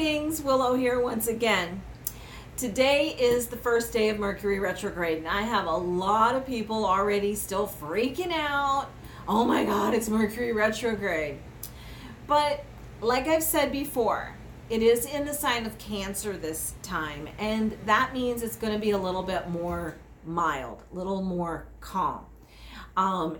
Greetings, Willow here once again. Today is the first day of Mercury Retrograde, and I have a lot of people already still freaking out. Oh my God, it's Mercury Retrograde. But like I've said before, it is in the sign of Cancer this time, and that means it's going to be a little bit more mild, a little more calm.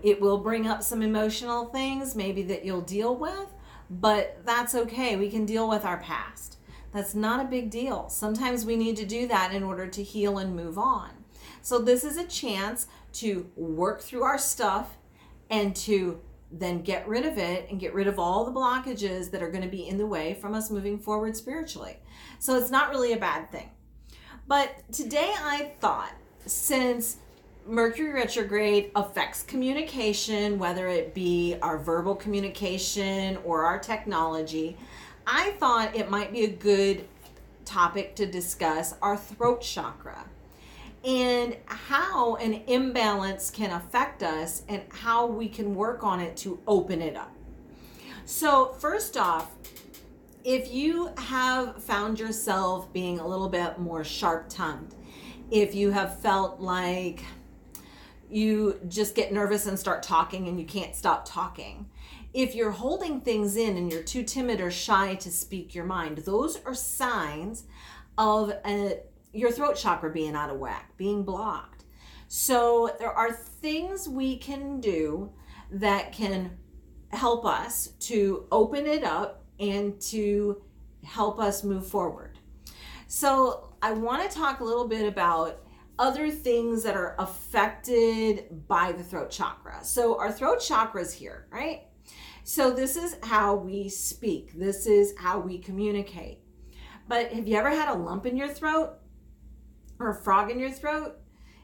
It will bring up some emotional things maybe that you'll deal with, but that's okay. We can deal with our past. That's not a big deal. Sometimes we need to do that in order to heal and move on. So this is a chance to work through our stuff and to then get rid of it and get rid of all the blockages that are going to be in the way from us moving forward spiritually. So it's not really a bad thing. But today I thought, since Mercury retrograde affects communication, whether it be our verbal communication or our technology, I thought it might be a good topic to discuss our throat chakra and how an imbalance can affect us and how we can work on it to open it up. So first off, if you have found yourself being a little bit more sharp-tongued, if you have felt like you just get nervous and start talking and you can't stop talking, if you're holding things in and you're too timid or shy to speak your mind, those are signs of your throat chakra being out of whack, being blocked. So there are things we can do that can help us to open it up and to help us move forward. So I want to talk a little bit about other things that are affected by the throat chakra. So our throat chakra is here, right? So this is how we speak. This is how we communicate. But have you ever had a lump in your throat or a frog in your throat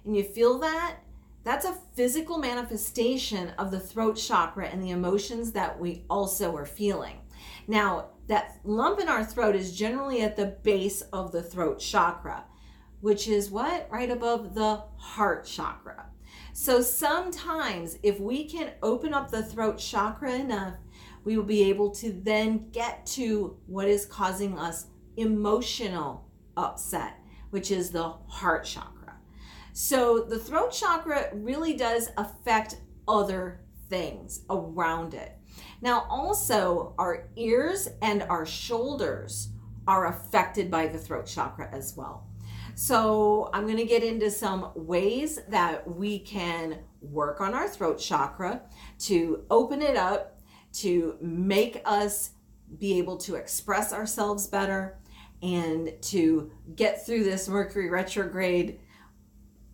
and you feel that? That's a physical manifestation of the throat chakra and the emotions that we also are feeling. Now, that lump in our throat is generally at the base of the throat chakra, which is what? Right above the heart chakra. So sometimes if we can open up the throat chakra enough, we will be able to then get to what is causing us emotional upset, which is the heart chakra. So the throat chakra really does affect other things around it. Now also our ears and our shoulders are affected by the throat chakra as well. So I'm going to get into some ways that we can work on our throat chakra to open it up, to make us be able to express ourselves better, and to get through this Mercury retrograde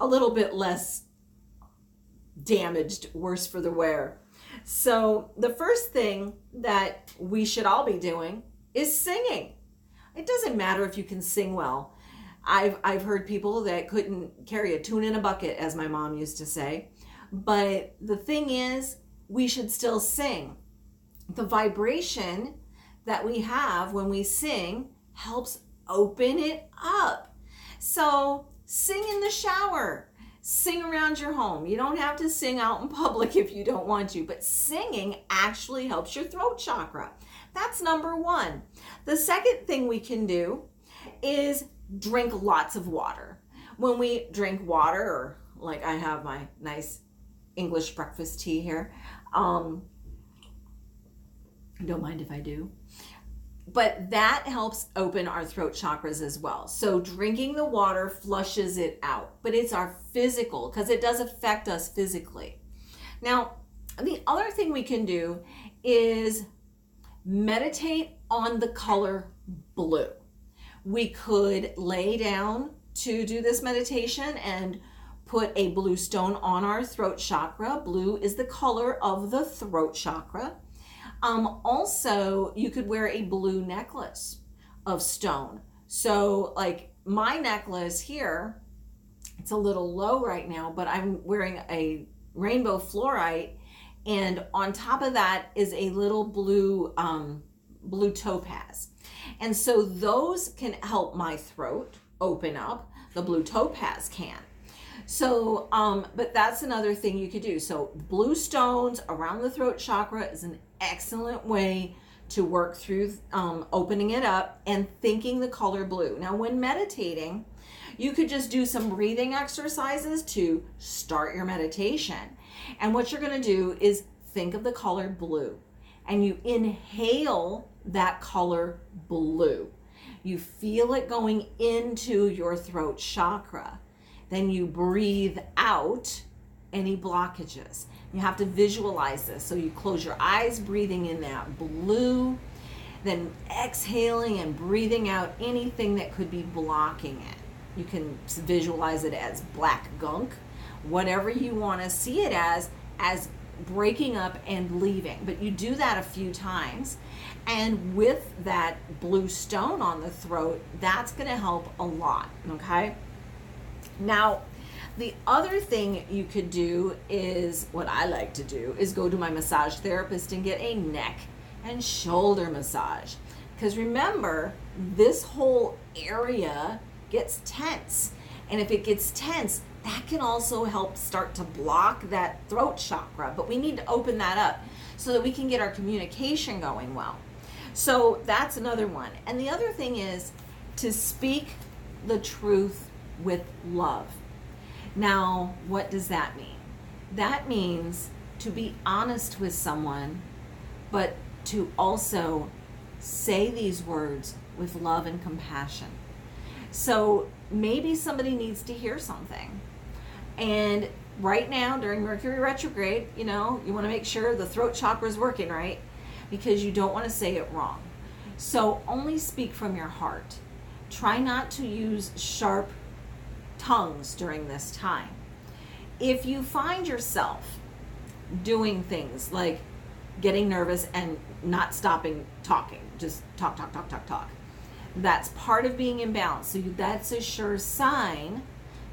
a little bit less damaged, worse for the wear. So the first thing that we should all be doing is singing. It doesn't matter if you can sing well. I've heard people that couldn't carry a tune in a bucket, as my mom used to say. But the thing is, we should still sing. The vibration that we have when we sing helps open it up. So sing in the shower, sing around your home. You don't have to sing out in public if you don't want to, but singing actually helps your throat chakra. That's number one. The second thing we can do is drink lots of water. When we drink water, or like I have my nice English breakfast tea here, don't mind if I do, but that helps open our throat chakras as well. So drinking the water flushes it out, but it's our physical, because it does affect us physically. Now, the other thing we can do is meditate on the color blue. We could lay down to do this meditation and put a blue stone on our throat chakra. Blue is the color of the throat chakra. Also, you could wear a blue necklace of stone. So like my necklace here, it's a little low right now, but I'm wearing a rainbow fluorite, and on top of that is a little blue topaz. And so those can help my throat open up. The blue topaz can. So, but that's another thing you could do. So blue stones around the throat chakra is an excellent way to work through opening it up and thinking the color blue. Now, when meditating, you could just do some breathing exercises to start your meditation. And what you're going to do is think of the color blue, and you inhale that color blue. You feel it going into your throat chakra. Then you breathe out any blockages. You have to visualize this. So you close your eyes, breathing in that blue, then exhaling and breathing out anything that could be blocking it. You can visualize it as black gunk, whatever you want to see it as breaking up and leaving. But you do that a few times, and with that blue stone on the throat, that's going to help a lot, okay? Now, the other thing you could do is, what I like to do, is go to my massage therapist and get a neck and shoulder massage. Because remember, this whole area gets tense. And if it gets tense, that can also help start to block that throat chakra. But we need to open that up so that we can get our communication going well. So that's another one. And the other thing is to speak the truth with love. Now, what does that mean? That means to be honest with someone, but to also say these words with love and compassion. So maybe somebody needs to hear something. And right now, during Mercury retrograde, you want to make sure the throat chakra is working right, because you don't want to say it wrong. So only speak from your heart. Try not to use sharp tongues during this time. If you find yourself doing things like getting nervous and not stopping talking, just talk, that's part of being imbalanced. So that's a sure sign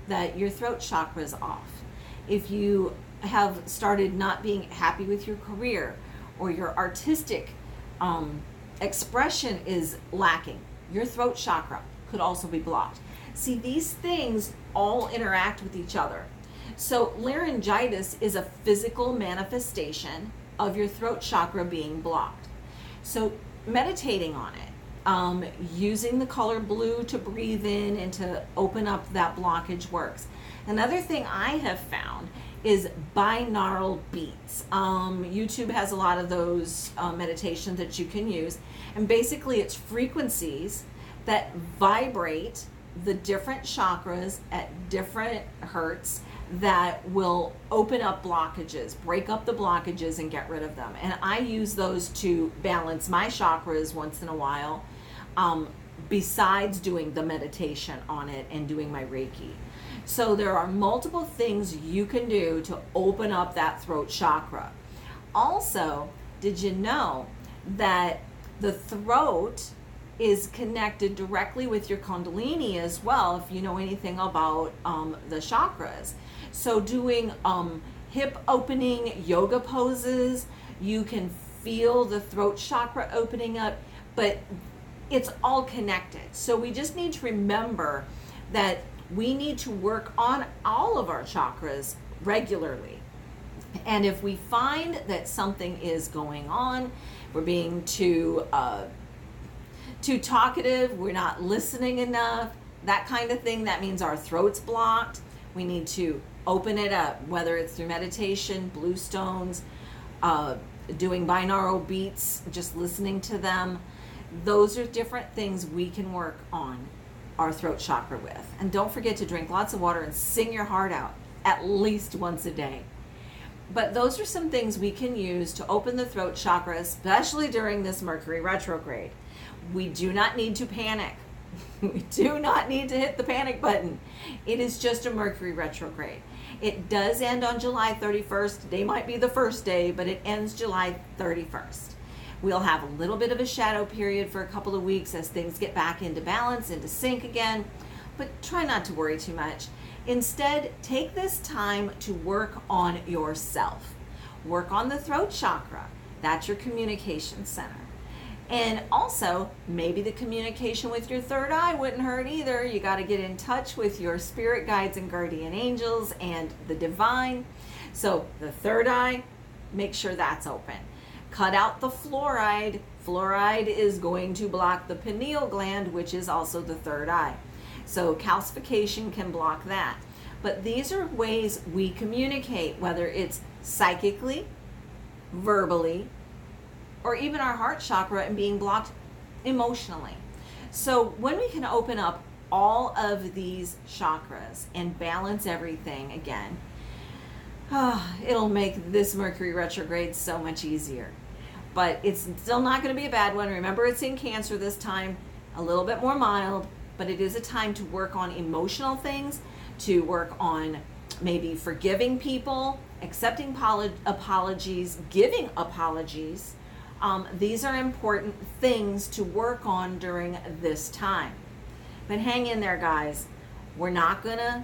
that your throat chakra is off. If you have started not being happy with your career, or your artistic expression is lacking, your throat chakra could also be blocked. See, these things all interact with each other. So laryngitis is a physical manifestation of your throat chakra being blocked. So meditating on it, using the color blue to breathe in and to open up that blockage works. Another thing I have found is binaural beats. YouTube has a lot of those meditations that you can use. And basically it's frequencies that vibrate the different chakras at different hertz that will open up blockages, break up the blockages and get rid of them. And I use those to balance my chakras once in a while, besides doing the meditation on it and doing my Reiki. So there are multiple things you can do to open up that throat chakra. Also, did you know that the throat is connected directly with your Kundalini as well, if you know anything about the chakras? So doing hip opening yoga poses, you can feel the throat chakra opening up, but it's all connected. So we just need to remember that we need to work on all of our chakras regularly. And if we find that something is going on, we're being too talkative, we're not listening enough, that kind of thing, that means our throat's blocked. We need to open it up, whether it's through meditation, blue stones, doing binaural beats, just listening to them. Those are different things we can work on our throat chakra with. And don't forget to drink lots of water and sing your heart out at least once a day. But those are some things we can use to open the throat chakra, especially during this Mercury retrograde. We do not need to panic. We do not need to hit the panic button. It is just a Mercury retrograde. It does end on July 31st. Today might be the first day, but it ends July 31st. We'll have a little bit of a shadow period for a couple of weeks as things get back into balance, into sync again, but try not to worry too much. Instead, take this time to work on yourself. Work on the throat chakra. That's your communication center. And also, maybe the communication with your third eye wouldn't hurt either. You got to get in touch with your spirit guides and guardian angels and the divine. So the third eye, make sure that's open. Cut out the fluoride. Fluoride is going to block the pineal gland, which is also the third eye. So calcification can block that. But these are ways we communicate, whether it's psychically, verbally, or even our heart chakra and being blocked emotionally. So when we can open up all of these chakras and balance everything again, it'll make this Mercury retrograde so much easier. But it's still not going to be a bad one. Remember, it's in Cancer this time, a little bit more mild, but it is a time to work on emotional things, to work on maybe forgiving people, accepting apologies, giving apologies. These are important things to work on during this time. But hang in there, guys. We're not going to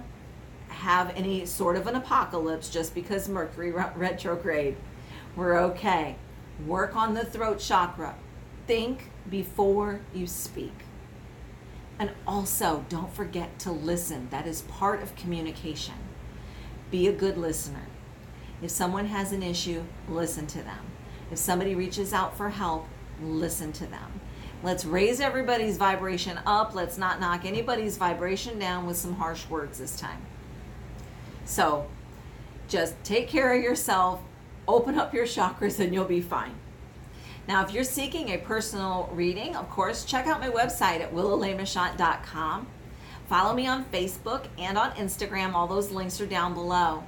have any sort of an apocalypse just because Mercury retrograde. We're okay. Work on the throat chakra. Think before you speak. And also, don't forget to listen. That is part of communication. Be a good listener. If someone has an issue, listen to them. If somebody reaches out for help, listen to them. Let's raise everybody's vibration up. Let's not knock anybody's vibration down with some harsh words this time. So just take care of yourself, open up your chakras, and you'll be fine. Now, if you're seeking a personal reading, of course, check out my website at willowlamashot.com. Follow me on Facebook and on Instagram. All those links are down below.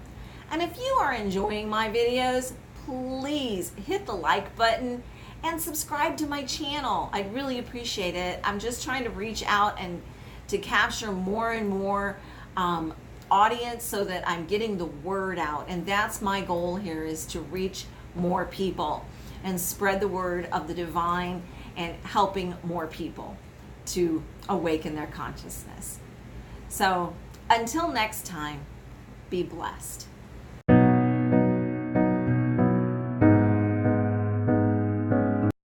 And if you are enjoying my videos, please hit the like button and subscribe to my channel. I'd really appreciate it. I'm just trying to reach out and to capture more and more audience so that I'm getting the word out. And that's my goal here, is to reach more people and spread the word of the divine and helping more people to awaken their consciousness. So until next time, be blessed.